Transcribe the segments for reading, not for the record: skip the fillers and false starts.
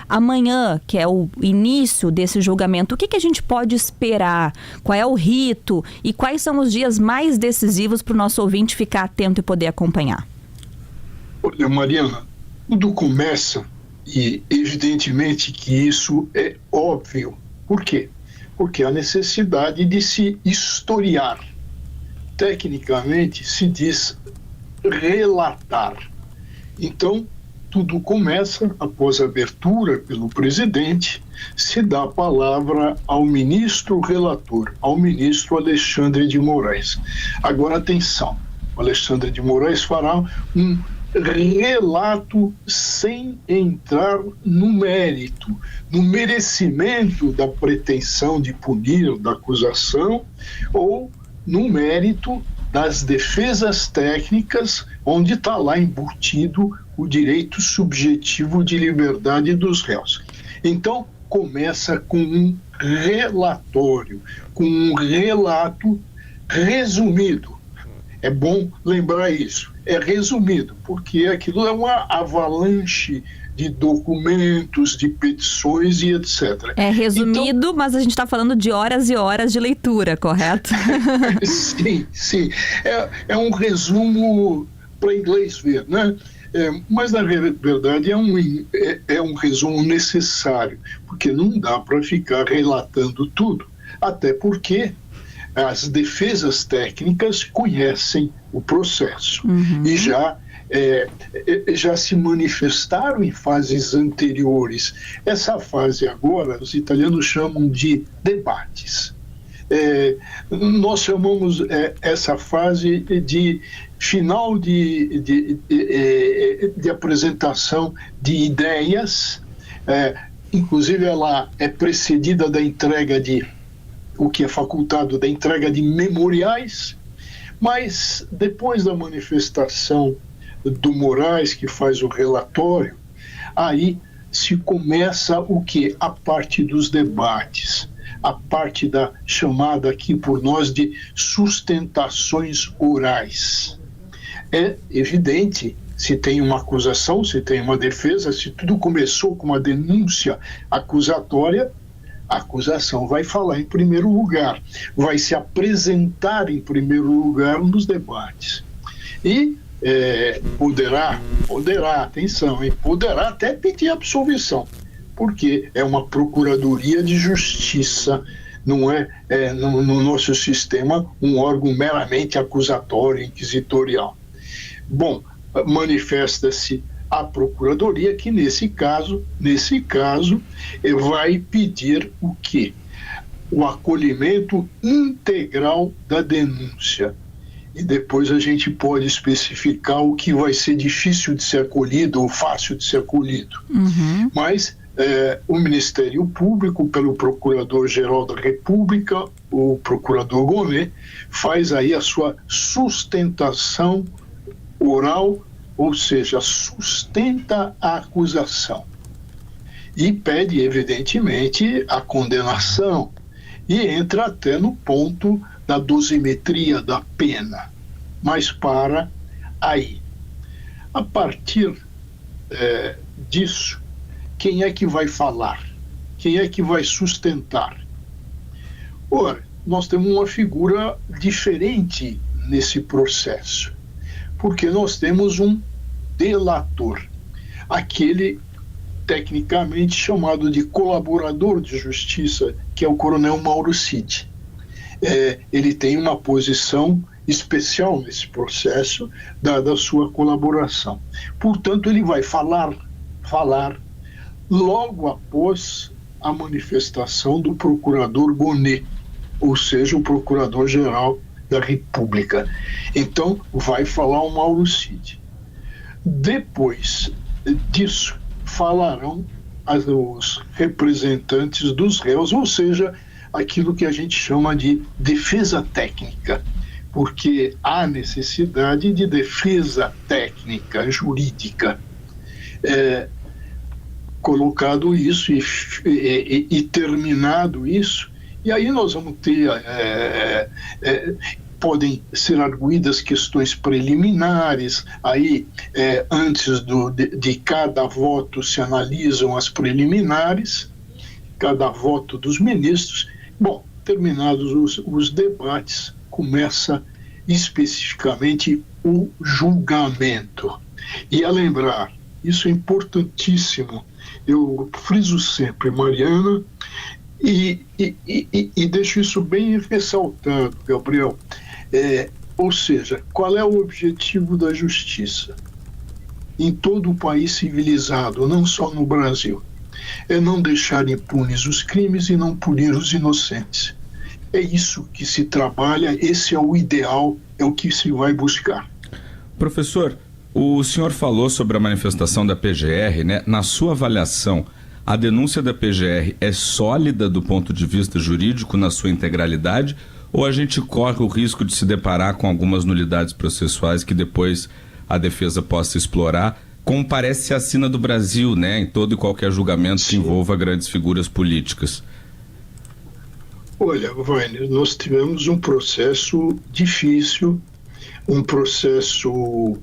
Amanhã, que é o início desse julgamento, o que a gente pode esperar? Qual é o rito? E quais são os dias mais decisivos para o nosso ouvinte ficar atento e poder acompanhar? Olha, Mariana, tudo começa, e evidentemente que isso é óbvio. Por quê? Porque há necessidade de se historiar. Tecnicamente se diz relatar. Então, tudo começa após a abertura pelo presidente, se dá a palavra ao ministro relator, ao ministro Alexandre de Moraes. Agora, atenção, o Alexandre de Moraes fará um relato sem entrar no mérito, no merecimento da pretensão de punir, da acusação, ou no mérito das defesas técnicas, onde está lá embutido o direito subjetivo de liberdade dos réus. Então, começa com um relatório, com um relato resumido. É bom lembrar isso. É resumido, porque aquilo é uma avalanche de documentos, de petições e etc. É resumido, então, mas a gente está falando de horas e horas de leitura, correto? Sim. É um resumo para inglês ver, né? Mas, na verdade, é um resumo necessário, porque não dá para ficar relatando tudo, até porque as defesas técnicas conhecem o processo e já se manifestaram em fases anteriores. Essa fase agora, os italianos chamam de debates. Nós chamamos essa fase de final de apresentação de ideias, inclusive ela é precedida da entrega o que é facultado da entrega de memoriais, mas depois da manifestação do Moraes, que faz o relatório, aí se começa o quê? A parte dos debates, a parte da chamada aqui por nós de sustentações orais. É evidente, se tem uma acusação, se tem uma defesa, se tudo começou com uma denúncia acusatória, a acusação vai falar em primeiro lugar, vai se apresentar em primeiro lugar nos debates. E poderá, atenção, poderá até pedir absolvição, porque é uma procuradoria de justiça, não é no nosso sistema um órgão meramente acusatório, inquisitorial. Bom, manifesta-se a procuradoria que nesse caso vai pedir o quê? O acolhimento integral da denúncia. E depois a gente pode especificar o que vai ser difícil de ser acolhido ou fácil de ser acolhido. Mas o Ministério Público, pelo Procurador-Geral da República, o Procurador Gonê, faz aí a sua sustentação oral, ou seja, sustenta a acusação e pede, evidentemente, a condenação e entra até no ponto da dosimetria da pena, mas para aí. A partir disso, quem é que vai falar? Quem é que vai sustentar? Ora, nós temos uma figura diferente nesse processo, porque nós temos um delator, aquele tecnicamente chamado de colaborador de justiça, que é o coronel Mauro Cid. Ele tem uma posição especial nesse processo, dada a sua colaboração. Portanto, ele vai falar logo após a manifestação do procurador Gonê, ou seja, o procurador-geral da República. Então, vai falar o Mauro Cid. Depois disso, falarão os representantes dos réus, ou seja, aquilo que a gente chama de defesa técnica, porque há necessidade de defesa técnica, jurídica. Colocado isso e terminado isso, e aí nós vamos ter podem ser arguídas questões preliminares, aí antes de cada voto se analisam as preliminares, cada voto dos ministros. Bom, terminados os debates, começa especificamente o julgamento. E a lembrar, isso é importantíssimo, eu friso sempre, Mariana, e deixo isso bem ressaltado, Gabriel. Ou seja, qual é o objetivo da justiça? Em todo o país civilizado, não só no Brasil, é não deixar impunes os crimes e não punir os inocentes. É isso que se trabalha, esse é o ideal, é o que se vai buscar. Professor, o senhor falou sobre a manifestação da PGR, né? Na sua avaliação, a denúncia da PGR é sólida do ponto de vista jurídico na sua integralidade, ou a gente corre o risco de se deparar com algumas nulidades processuais que depois a defesa possa explorar, como parece ser a sina do Brasil, né? Em todo e qualquer julgamento que envolva grandes figuras políticas? Olha, Wagner, nós tivemos um processo difícil, um processo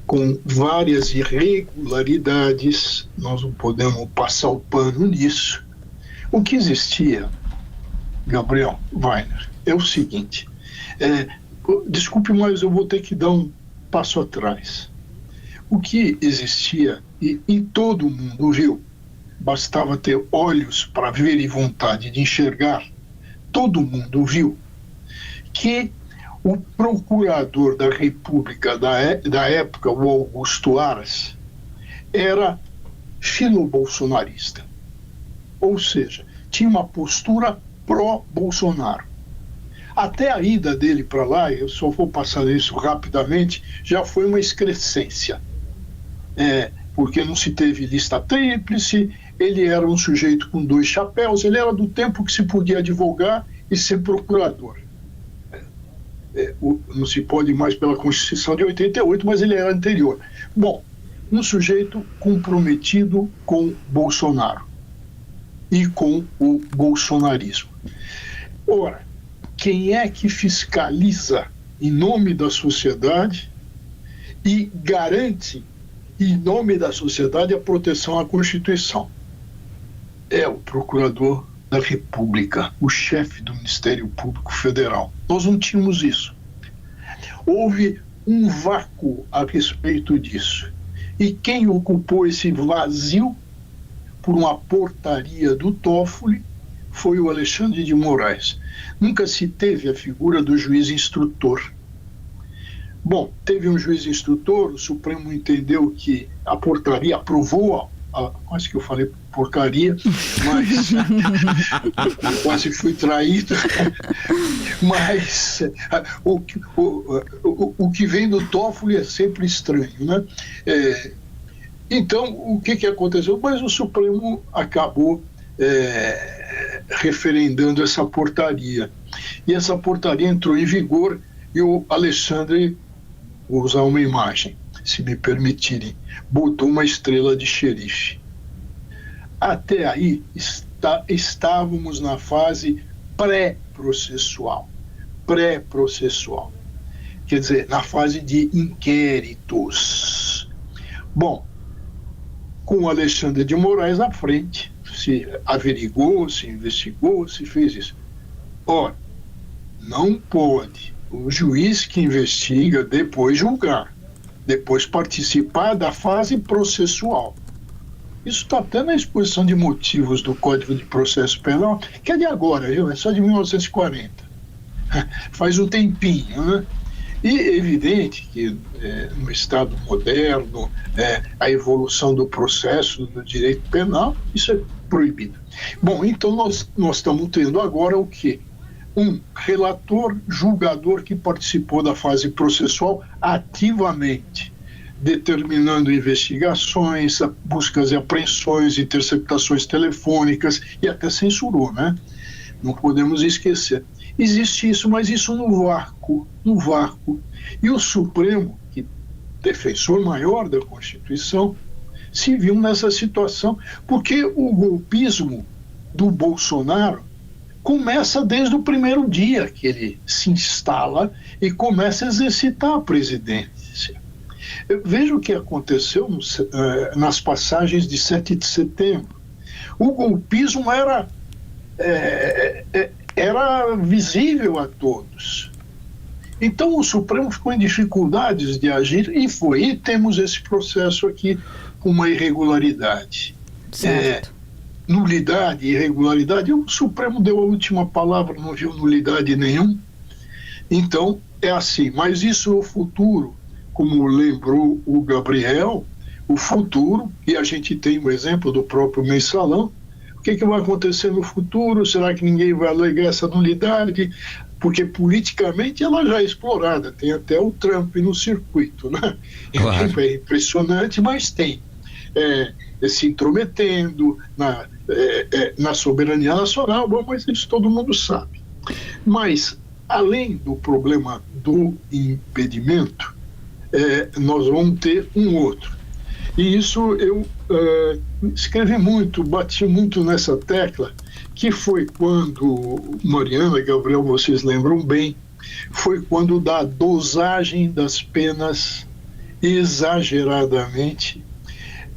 com várias irregularidades, nós não podemos passar o pano nisso. O que existia, Gabriel, Wagner, é o seguinte, desculpe, mas eu vou ter que dar um passo atrás. O que existia, e todo mundo viu, bastava ter olhos para ver e vontade de enxergar, todo mundo viu que o procurador da República da época, o Augusto Aras, era filobolsonarista. Ou seja, tinha uma postura pró-Bolsonaro. Até a ida dele para lá, eu só vou passar isso rapidamente, já foi uma excrescência. Porque não se teve lista tríplice, ele era um sujeito com 2 chapéus, ele era do tempo que se podia advogar e ser procurador. Não se pode mais pela Constituição de 88, mas ele era anterior. Bom, um sujeito comprometido com Bolsonaro e com o bolsonarismo. Ora, quem é que fiscaliza em nome da sociedade e garante em nome da sociedade a proteção à Constituição? É o Procurador da República, o chefe do Ministério Público Federal. Nós não tínhamos isso. Houve um vácuo a respeito disso. E quem ocupou esse vazio por uma portaria do Toffoli foi o Alexandre de Moraes. Nunca se teve a figura do juiz instrutor. Bom, teve um juiz instrutor, o Supremo entendeu que a portaria aprovou, quase que eu falei porcaria, mas quase fui traído, mas o que vem do Toffoli é sempre estranho, né? Então, o que aconteceu? Mas o Supremo acabou referendando essa portaria, e essa portaria entrou em vigor e o Alexandre, vou usar uma imagem, se me permitirem, botou uma estrela de xerife. Até aí estávamos na fase pré-processual. Quer dizer, na fase de inquéritos. Bom, com o Alexandre de Moraes à frente, se averigou, se investigou, se fez isso. Ora, não pode o juiz que investiga depois julgar, depois participar da fase processual. Isso está até na exposição de motivos do Código de Processo Penal, que é de agora, viu? É só de 1940. Faz um tempinho, né? E é evidente que no Estado moderno, a evolução do processo do direito penal, isso é proibido. Bom, então nós estamos tendo agora o quê? Um relator julgador que participou da fase processual ativamente, determinando investigações, buscas e apreensões, interceptações telefônicas e até censurou, né? Não podemos esquecer. Existe isso, mas isso no vácuo. E o Supremo, que defensor maior da Constituição, se viu nessa situação, porque o golpismo do Bolsonaro começa desde o primeiro dia que ele se instala e começa a exercitar a presidência. Veja o que aconteceu nas passagens de 7 de setembro. O golpismo era visível a todos. Então o Supremo ficou em dificuldades de agir e temos esse processo aqui com uma irregularidade. Certo. Nulidade, irregularidade, o Supremo deu a última palavra, não viu nulidade nenhuma. Então é assim, mas isso no futuro, como lembrou o Gabriel, o futuro, e a gente tem o exemplo do próprio Mensalão, o que vai acontecer no futuro? Será que ninguém vai alegar essa nulidade? Porque politicamente ela já é explorada, tem até o Trump no circuito, né? Claro. É impressionante, mas tem. Se intrometendo na soberania nacional, bom, mas isso todo mundo sabe. Mas, além do problema do impedimento, nós vamos ter um outro. E isso eu escrevi muito, bati muito nessa tecla, que foi quando, Mariana e Gabriel, vocês lembram bem, foi quando da dosagem das penas exageradamente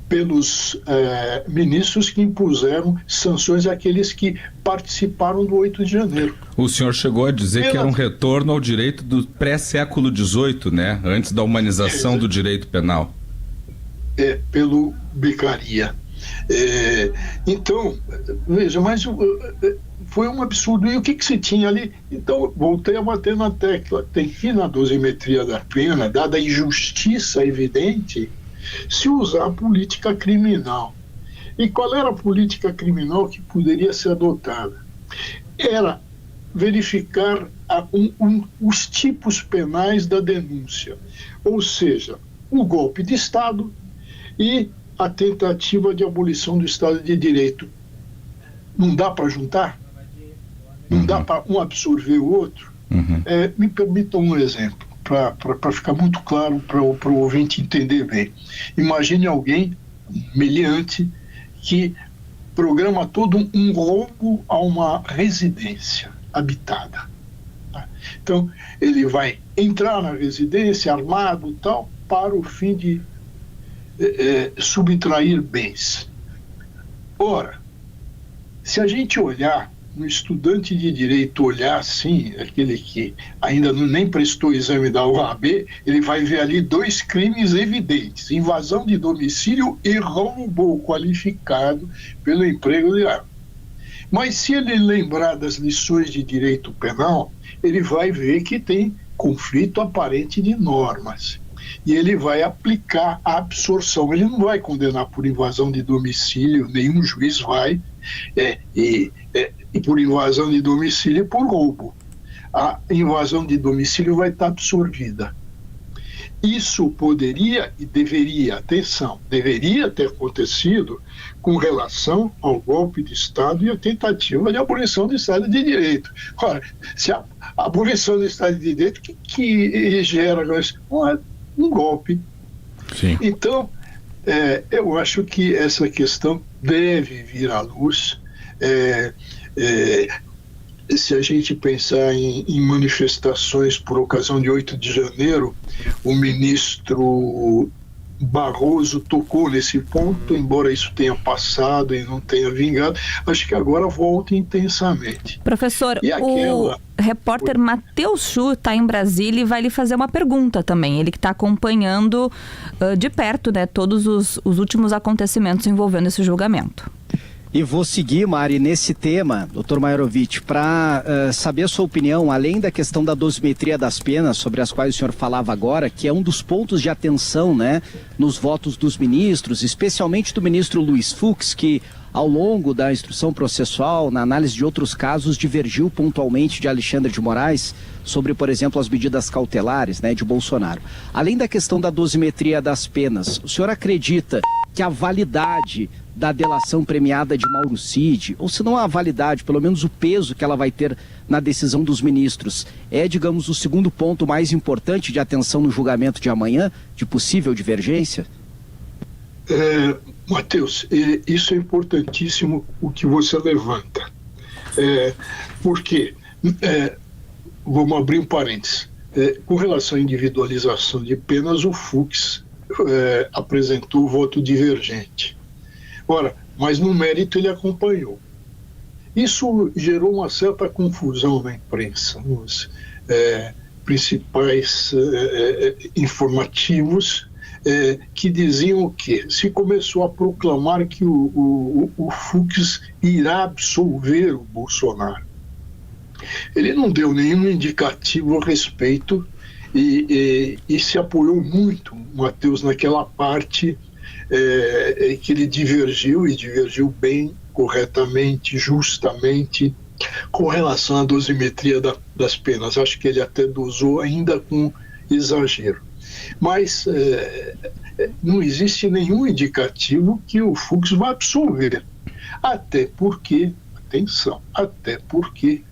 pelos ministros que impuseram sanções àqueles que participaram do 8 de janeiro. O senhor chegou a dizer que era um retorno ao direito do pré-século XVIII, né? Antes da humanização do direito penal. Pelo Beccaria. Então, veja, mas foi um absurdo. E o que se tinha ali? Então, voltei a bater na tecla. Tem que, na dosimetria da pena, dada a injustiça evidente, se usar a política criminal. E qual era a política criminal que poderia ser adotada? Era verificar os tipos penais da denúncia, ou seja, o golpe de Estado e a tentativa de abolição do Estado de Direito. Não dá para juntar? Não dá para um absorver o outro? Me permitam um exemplo, para ficar muito claro, para o ouvinte entender bem. Imagine alguém, um meliante, que programa todo um roubo a uma residência habitada. Então, ele vai entrar na residência armado e tal, para o fim de subtrair bens. Ora, se a gente olhar, um estudante de direito olhar assim, aquele que ainda nem prestou o exame da OAB, ele vai ver ali 2 crimes evidentes: invasão de domicílio e roubo qualificado pelo emprego de arma. Mas se ele lembrar das lições de direito penal, ele vai ver que tem conflito aparente de normas. E ele vai aplicar a absorção. Ele não vai condenar por invasão de domicílio, nenhum juiz vai, e por invasão de domicílio e por roubo. A invasão de domicílio vai estar absorvida. Isso poderia e deveria, atenção, deveria ter acontecido com relação ao golpe de Estado e a tentativa de abolição do Estado de Direito. Ora, se a abolição do Estado de Direito, que gera um golpe. Sim. Então, eu acho que essa questão deve vir à luz. Se a gente pensar em manifestações por ocasião de 8 de janeiro, o ministro Barroso tocou nesse ponto, embora isso tenha passado e não tenha vingado, acho que agora volta intensamente. Professor, o repórter Matheus Chu está em Brasília e vai lhe fazer uma pergunta também. Ele que está acompanhando de perto, né, todos os últimos acontecimentos envolvendo esse julgamento. E vou seguir, Mari, nesse tema, doutor Maiorovic, para saber a sua opinião, além da questão da dosimetria das penas, sobre as quais o senhor falava agora, que é um dos pontos de atenção, né, nos votos dos ministros, especialmente do ministro Luiz Fux, que ao longo da instrução processual, na análise de outros casos, divergiu pontualmente de Alexandre de Moraes sobre, por exemplo, as medidas cautelares, né, de Bolsonaro. Além da questão da dosimetria das penas, o senhor acredita que a validade da delação premiada de Mauro Cid, ou se não a validade, pelo menos o peso que ela vai ter na decisão dos ministros, é, digamos, o segundo ponto mais importante de atenção no julgamento de amanhã, de possível divergência? Matheus, isso é importantíssimo o que você levanta. Porque, vamos abrir um parênteses, com relação à individualização de penas, o Fux apresentou voto divergente. Ora, mas no mérito ele acompanhou. Isso gerou uma certa confusão na imprensa, nos principais informativos, que diziam o quê? Se começou a proclamar que o Fux irá absolver o Bolsonaro. Ele não deu nenhum indicativo a respeito e se apoiou muito, Matheus, naquela parte que ele divergiu, e divergiu bem, corretamente, justamente, com relação à dosimetria das penas. Acho que ele até dosou ainda com exagero. Mas não existe nenhum indicativo que o Fux vai absolver. Até porque, atenção, até porque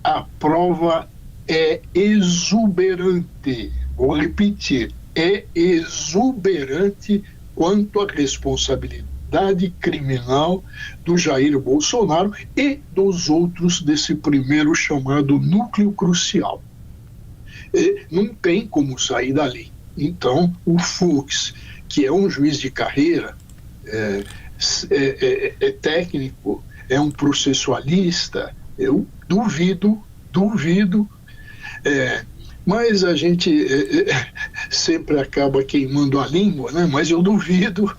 a prova é exuberante. Vou repetir, é exuberante quanto à responsabilidade criminal do Jair Bolsonaro e dos outros desse primeiro chamado núcleo crucial. Não tem como sair dali. Então, o Fux, que é um juiz de carreira, é técnico, é um processualista, eu duvido, mas a gente sempre acaba queimando a língua, né? Mas eu duvido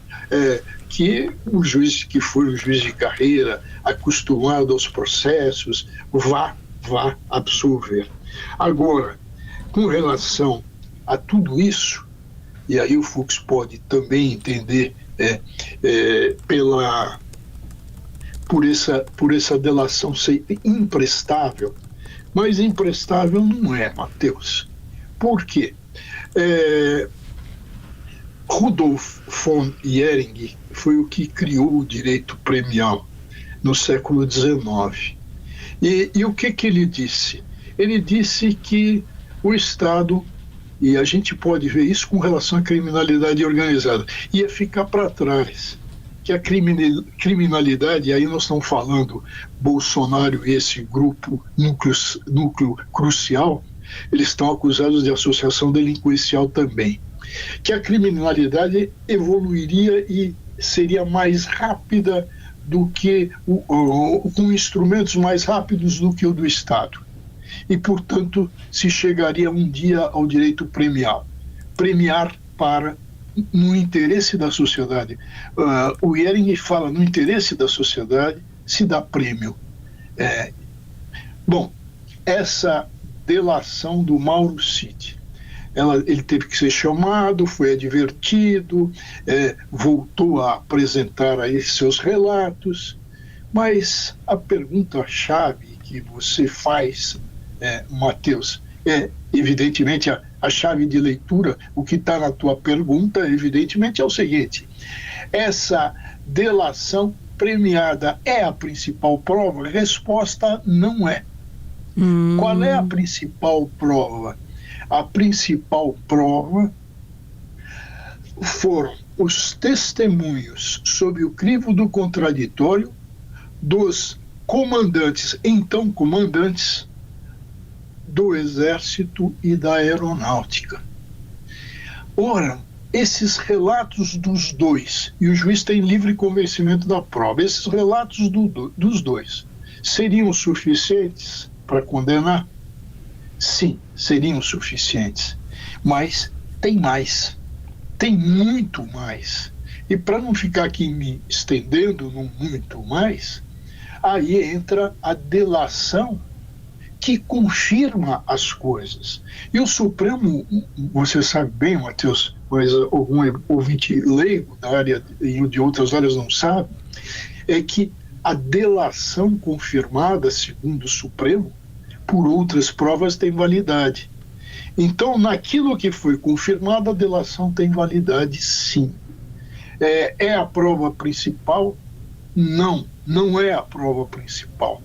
que o juiz que for um juiz de carreira, acostumado aos processos, vá absolver. Agora, com relação a tudo isso, e aí o Fux pode também entender por essa delação ser imprestável, mas imprestável não é, Matheus. Por quê? Rudolf von Jhering foi o que criou o direito premial no século XIX. E o que ele disse? Ele disse que o Estado, e a gente pode ver isso com relação à criminalidade organizada, ia ficar para trás. Que a criminalidade, e aí nós estamos falando Bolsonaro e esse grupo, núcleo crucial, eles estão acusados de associação delinquencial também. Que a criminalidade evoluiria e seria mais rápida do que, com instrumentos mais rápidos do que o do Estado. E, portanto, se chegaria um dia ao direito premial. Premiar no interesse da sociedade. O Jhering fala no interesse da sociedade se dá prêmio. Bom, essa delação do Mauro Cid, ele teve que ser chamado, foi advertido, voltou a apresentar aí seus relatos, mas a pergunta-chave que você faz, Matheus, evidentemente a chave de leitura, o que está na tua pergunta, evidentemente, é o seguinte: essa delação premiada é a principal prova? Resposta: não é. Qual é a principal prova? A principal prova foram os testemunhos sob o crivo do contraditório dos comandantes, então comandantes, do Exército e da Aeronáutica. Ora, esses relatos dos dois, e o juiz tem livre convencimento da prova, esses relatos dos dois seriam suficientes para condenar? Sim, seriam suficientes. Mas tem mais. Tem muito mais. E para não ficar aqui me estendendo no muito mais, aí entra a delação que confirma as coisas. E o Supremo, você sabe bem, Matheus, mas algum ouvinte leigo da área e de outras áreas não sabe, é que a delação confirmada, segundo o Supremo, por outras provas tem validade. Então, naquilo que foi confirmado, a delação tem validade, sim. É a prova principal? Não é a prova principal.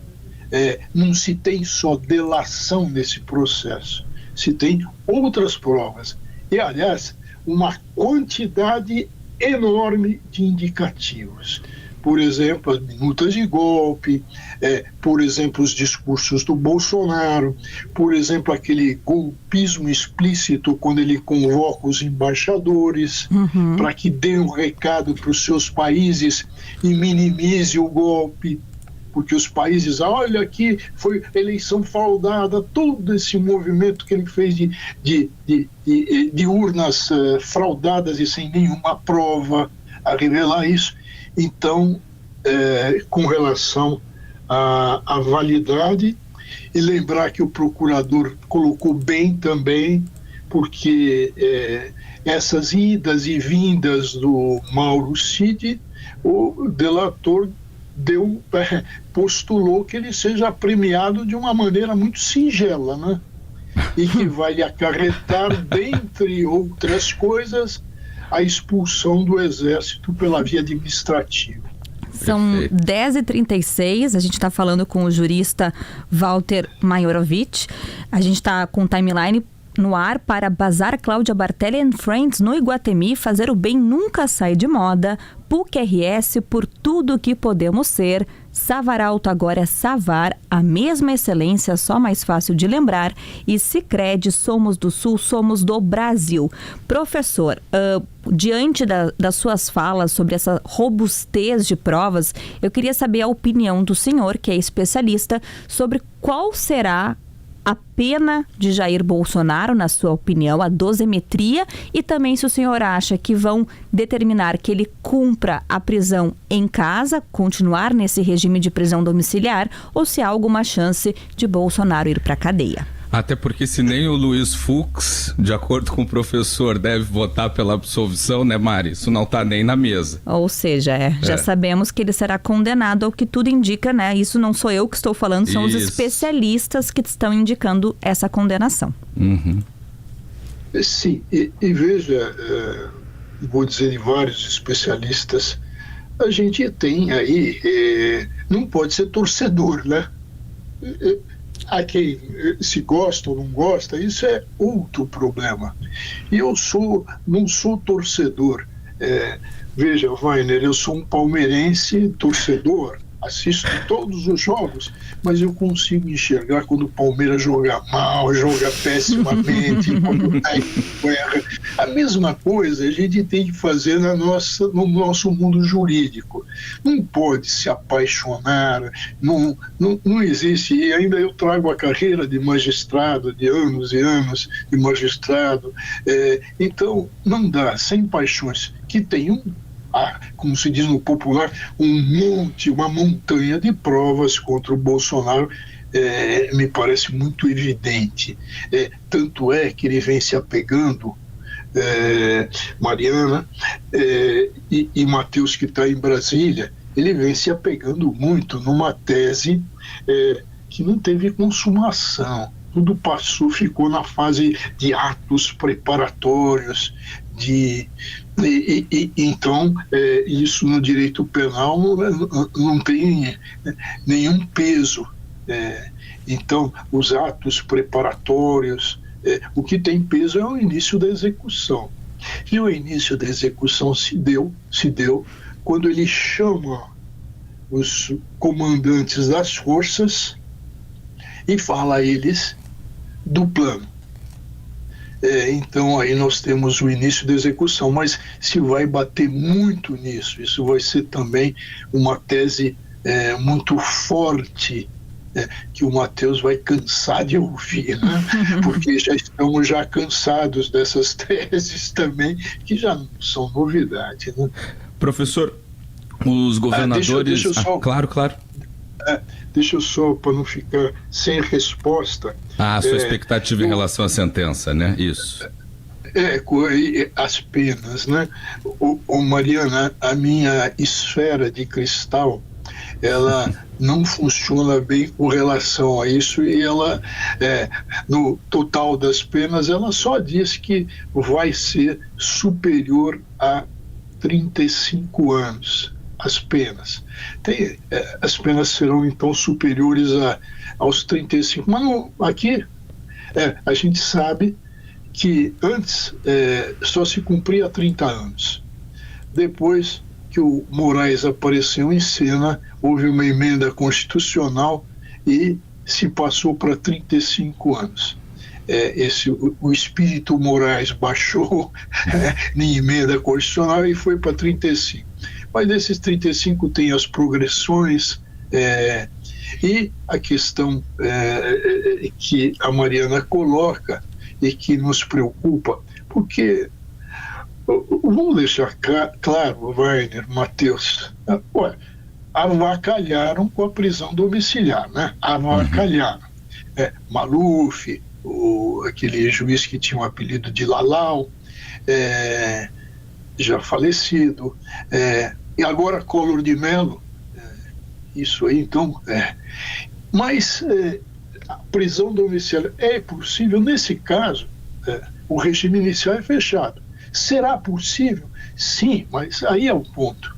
Não se tem só delação nesse processo, se tem outras provas. E, aliás, uma quantidade enorme de indicativos. por exemplo, as minutas de golpe, por exemplo, os discursos do Bolsonaro, por exemplo, aquele golpismo explícito quando ele convoca os embaixadores para que dêem um recado para os seus países e minimize o golpe, porque os países, olha aqui, foi eleição fraudada, todo esse movimento que ele fez de urnas fraudadas e sem nenhuma prova a revelar isso. Então, com relação à validade, e lembrar que o procurador colocou bem também, porque essas idas e vindas do Mauro Cid, o delator postulou que ele seja premiado de uma maneira muito singela, né? E que vai acarretar, dentre outras coisas, a expulsão do Exército pela via administrativa. São 10h36, a gente está falando com o jurista Walter Maiorovitch. A gente está com o timeline no ar para Bazar Cláudia Bartelli and Friends no Iguatemi. Fazer o bem nunca sai de moda. PUC-RS, por tudo que podemos ser. Savaralto agora é Savar, a mesma excelência, só mais fácil de lembrar. E Sicredi, somos do Sul, somos do Brasil. Professor, diante das suas falas sobre essa robustez de provas, eu queria saber a opinião do senhor, que é especialista, sobre qual será a pena de Jair Bolsonaro, na sua opinião, a dosimetria, e também se o senhor acha que vão determinar que ele cumpra a prisão em casa, continuar nesse regime de prisão domiciliar, ou se há alguma chance de Bolsonaro ir para a cadeia. Até porque se nem o Luiz Fux, de acordo com o professor, deve votar pela absolvição, né, Mari? Isso não está nem na mesa. Ou seja, já sabemos que ele será condenado, ao que tudo indica, né? Isso não sou eu que estou falando, são os especialistas que estão indicando essa condenação. Sim, e veja, vou dizer de vários especialistas, a gente tem aí, não pode ser torcedor, né? A quem se gosta ou não gosta, isso é outro problema. E eu não sou torcedor. Veja, Weiner, eu sou um palmeirense torcedor, assisto todos os jogos, mas eu consigo enxergar quando o Palmeiras joga mal, joga pessimamente, quando o técnico erra. A mesma coisa a gente tem que fazer no nosso mundo jurídico. Não pode se apaixonar, não existe. E ainda eu trago a carreira de magistrado, de anos e anos de magistrado. Então, não dá, sem paixões, que tem como se diz no popular, uma montanha de provas contra o Bolsonaro, me parece muito evidente. Tanto é que ele vem se apegando, Mariana e Matheus, que está em Brasília, ele vem se apegando muito numa tese que não teve consumação. Tudo passou, ficou na fase de atos preparatórios, então, isso no direito penal não tem nenhum peso. Então, os atos preparatórios, o que tem peso é o início da execução. E o início da execução se deu quando ele chama os comandantes das forças e fala a eles do plano. Então aí nós temos o início da execução, mas se vai bater muito nisso, isso vai ser também uma tese muito forte, que o Matheus vai cansar de ouvir, né? Porque já estamos cansados dessas teses também, que já não são novidade, né? Professor, os governadores... Deixa eu só... Claro. Deixa eu só, para não ficar sem resposta... A sua expectativa em relação à sentença, né? Isso. As penas, né? Mariana, a minha esfera de cristal, ela não funciona bem com relação a isso, e ela, no total das penas, ela só diz que vai ser superior a 35 anos. As penas. As penas serão, então, superiores aos 35. Mas aqui, a gente sabe que antes só se cumpria 30 anos. Depois que que o Moraes apareceu em cena, houve uma emenda constitucional e se passou para 35 anos. O espírito Moraes baixou em emenda constitucional e foi para 35. Mas desses 35 tem as progressões e a questão que a Mariana coloca e que nos preocupa, porque vamos deixar claro, Wagner, Matheus, avacalharam com a prisão domiciliar, né? Avacalharam. Maluf, aquele juiz que tinha o apelido de Lalau, já falecido, e agora Collor de Mello, isso aí então, mas a prisão domiciliar é possível nesse caso, o regime inicial é fechado. Será possível? Sim, mas aí é o ponto.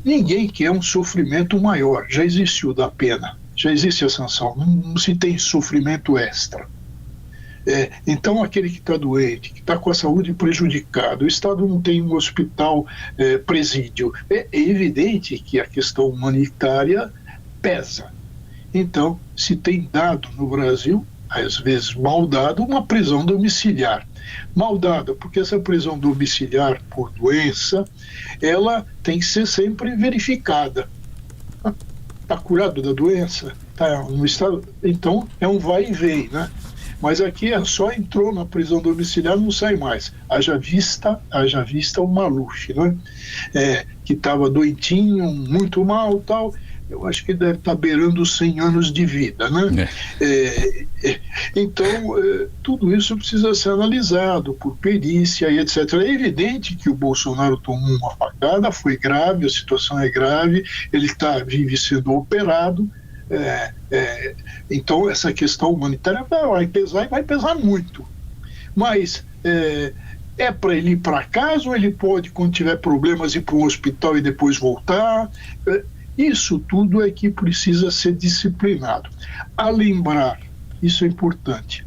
Ninguém quer um sofrimento maior, já existiu da pena, já existe a sanção, não se tem sofrimento extra. Então aquele que está doente, que está com a saúde prejudicada, o Estado não tem um hospital, presídio, é evidente que a questão humanitária pesa. Então se tem dado no Brasil, às vezes mal dado, uma prisão domiciliar. Mal dada, porque essa prisão domiciliar por doença, ela tem que ser sempre verificada. Está curado da doença? Está no estado? Então é um vai e vem, né? Mas aqui só entrou na prisão domiciliar, não sai mais. Haja vista o Maluf, né? Que estava doentinho, muito mal, tal. Eu acho que deve estar beirando 100 anos de vida, né? Então, tudo isso precisa ser analisado por perícia e etc. É evidente que o Bolsonaro tomou uma facada, foi grave, a situação é grave, ele vive sendo operado, então essa questão humanitária vai pesar e vai pesar muito. Mas é para ele ir para casa ou ele pode, quando tiver problemas, ir para um hospital e depois voltar? Isso tudo é que precisa ser disciplinado. A lembrar, isso é importante,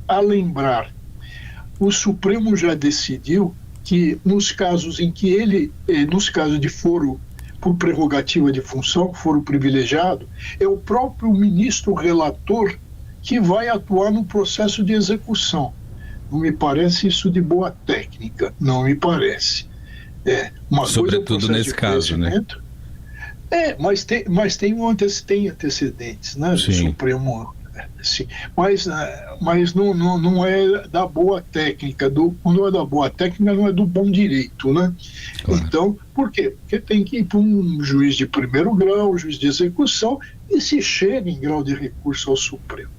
o Supremo já decidiu que nos casos em que nos casos de foro por prerrogativa de função, foro privilegiado, é o próprio ministro relator que vai atuar no processo de execução. Não me parece isso de boa técnica, não me parece. Sobretudo nesse caso, né? Mas tem antecedentes, né? Sim. Do Supremo, sim. Mas não é da boa técnica, não é da boa técnica, não é do bom direito, né? Claro. Então, por quê? Porque tem que ir para um juiz de primeiro grau, juiz de execução, e se chega em grau de recurso ao Supremo.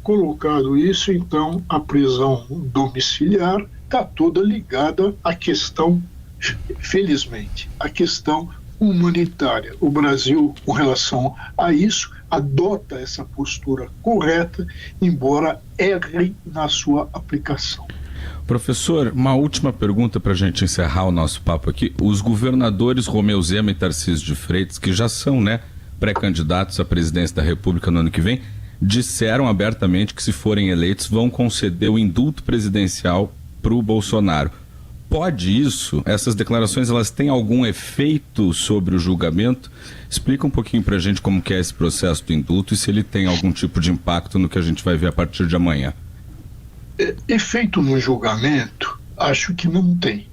Colocado isso, então, a prisão domiciliar está toda ligada à questão, felizmente, a questão humanitária. O Brasil, com relação a isso, adota essa postura correta, embora erre na sua aplicação. Professor, uma última pergunta para a gente encerrar o nosso papo aqui. Os governadores Romeu Zema e Tarcísio de Freitas, que já são, pré-candidatos à presidência da República no ano que vem, disseram abertamente que, se forem eleitos, vão conceder o indulto presidencial para o Bolsonaro. Pode isso? Essas declarações, elas têm algum efeito sobre o julgamento? Explica um pouquinho para a gente como que é esse processo do indulto e se ele tem algum tipo de impacto no que a gente vai ver a partir de amanhã. Efeito no julgamento, acho que não tem.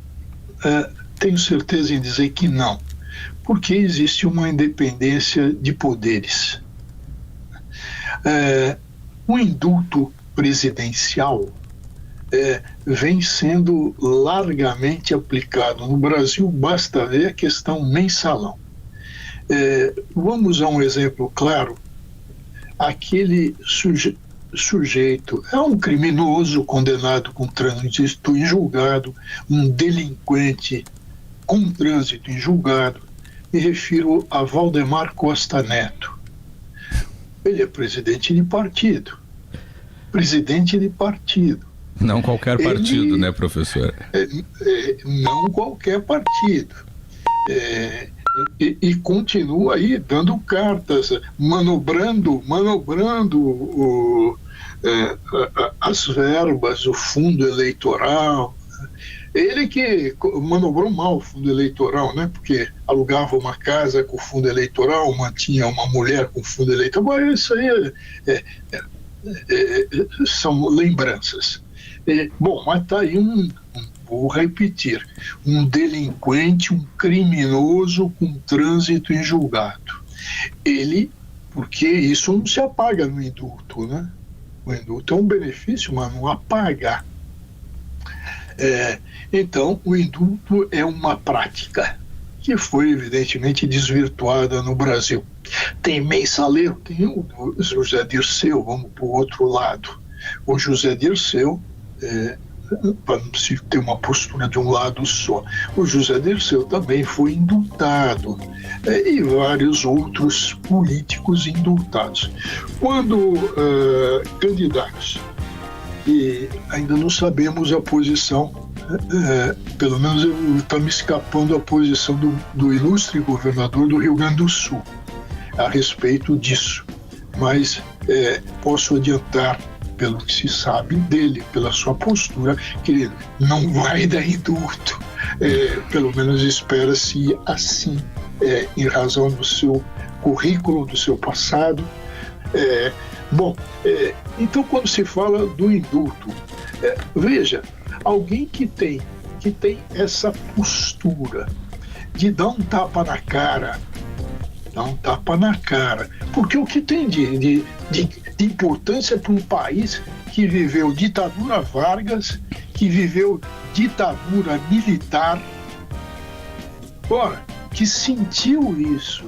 Tenho certeza em dizer que não, porque existe uma independência de poderes. O indulto presidencial vem sendo largamente aplicado. No Brasil, basta ver a questão mensalão. Vamos a um exemplo claro. Aquele sujeito é um criminoso condenado com trânsito em julgado, um delinquente com trânsito em julgado. Me refiro a Valdemar Costa Neto. Ele é presidente de partido. Não qualquer partido, né, professor? Não qualquer partido. E continua aí dando cartas, manobrando as verbas, o fundo eleitoral. Ele que manobrou mal o fundo eleitoral, né? Porque alugava uma casa com fundo eleitoral, mantinha uma mulher com fundo eleitoral. Agora, isso aí são lembranças. Bom, mas está aí vou repetir, um delinquente, um criminoso com trânsito em julgado. Porque isso não se apaga no indulto, né? O indulto é um benefício, mas não apaga. Então, o indulto é uma prática que foi, evidentemente, desvirtuada no Brasil. Tem mensaleiro, tem o José Dirceu, vamos para o outro lado. O José Dirceu, para não se ter uma postura de um lado só, o José Dirceu também foi indultado, e vários outros políticos indultados. Quando candidatos, e ainda não sabemos a posição, pelo menos está me escapando a posição do ilustre governador do Rio Grande do Sul a respeito disso, mas posso adiantar, pelo que se sabe dele, pela sua postura, que ele não vai dar indulto, pelo menos espera-se assim, em razão do seu currículo, do seu passado. Então, quando se fala do indulto, veja, alguém que tem essa postura de dar um tapa na cara, porque o que tem de importância para um país que viveu ditadura Vargas, que viveu ditadura militar, que sentiu isso,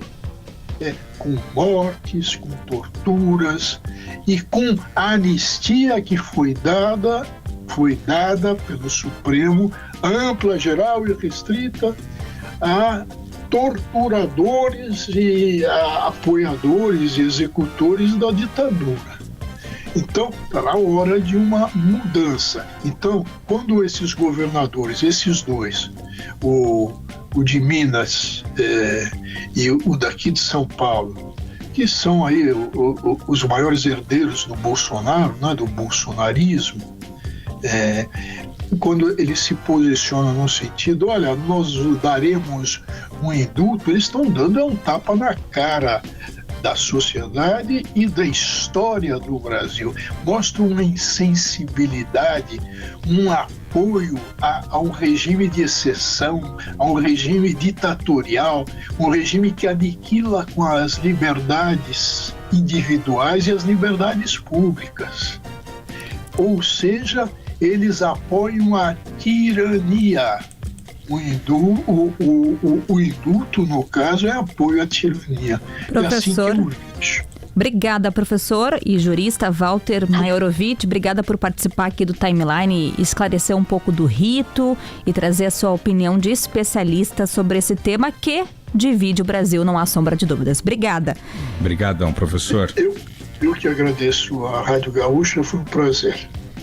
com mortes, com torturas e com a anistia que foi dada pelo Supremo, ampla, geral e restrita, a torturadores e a apoiadores e executores da ditadura. Então, está na hora de uma mudança. Então, quando esses governadores, esses dois, o de Minas e o daqui de São Paulo, que são aí os maiores herdeiros do Bolsonaro, né, do bolsonarismo, quando eles se posicionam no sentido, olha, nós daremos um indulto, eles estão dando um tapa na cara da sociedade e da história do Brasil. Mostra uma insensibilidade, um apoio a um regime de exceção, a um regime ditatorial, um regime que aniquila com as liberdades individuais e as liberdades públicas. Ou seja, eles apoiam a tirania. O indulto, no caso, é apoio à tirania. Professor, é assim que obrigada, professor e jurista Walter Maiorovic. Obrigada por participar aqui do Timeline e esclarecer um pouco do rito e trazer a sua opinião de especialista sobre esse tema que divide o Brasil, não há sombra de dúvidas. Obrigada. Obrigadão, professor. Eu que agradeço a Rádio Gaúcha, foi um prazer.